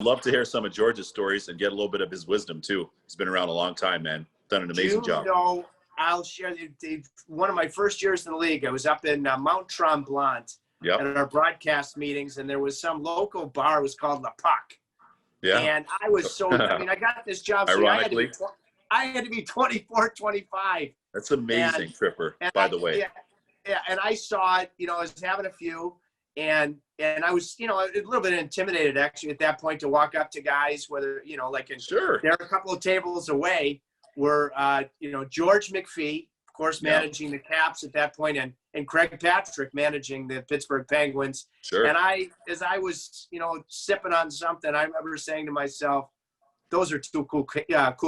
love to hear some of George's stories and get a little bit of his wisdom too. He's been around a long time, man. Done an amazing job. I'll share one of my first years in the league. I was up in Mount Tremblant at our broadcast meetings, and there was some local bar. It was called La Puck. Yeah. And I was so, I mean, I got this job. Ironically. I had to be 24, 25. That's amazing, Tripper, by the way. Yeah, and I saw it, I was having a few, and I was, a little bit intimidated actually at that point to walk up to guys, whether, like they're a couple of tables away were, George McPhee, of course, managing the Caps at that point, and Craig Patrick managing the Pittsburgh Penguins. Sure. And as I was, sipping on something, I remember saying to myself, those are two cool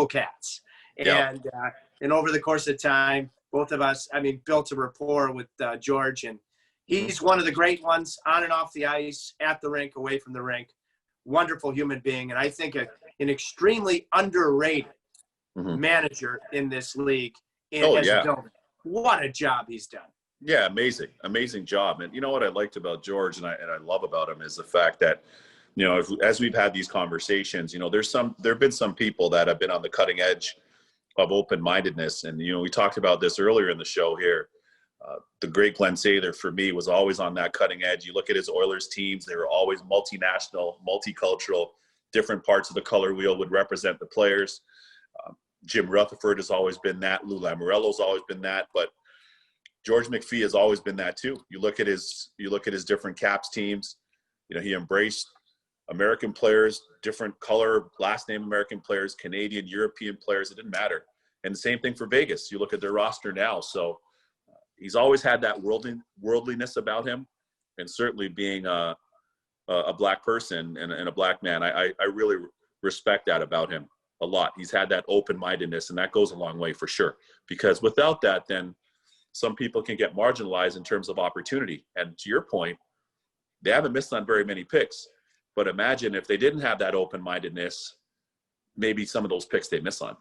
cats. And over the course of time, both of us, built a rapport with George, and he's one of the great ones on and off the ice, at the rink, away from the rink. Wonderful human being, and I think an extremely underrated manager in this league. What a job he's done. Yeah, amazing job. And you know what I liked about George and I love about him is the fact that, as we've had these conversations, there have been some people that have been on the cutting edge of open-mindedness. And, we talked about this earlier in the show here. The great Glenn Sather, for me, was always on that cutting edge. You look at his Oilers teams, they were always multinational, multicultural, different parts of the color wheel would represent the players. Jim Rutherford has always been that. Lou Lamoriello's always been that. But George McPhee has always been that too. You look at his different Caps teams. He embraced American players, different color, last name American players, Canadian, European players. It didn't matter. And the same thing for Vegas. You look at their roster now. So he's always had that worldliness about him, and certainly being a black person and a black man, I really respect that about him a lot. He's had that open-mindedness, and that goes a long way for sure. Because without that, then some people can get marginalized in terms of opportunity. And to your point, they haven't missed on very many picks. But imagine if they didn't have that open-mindedness, maybe some of those picks they miss on.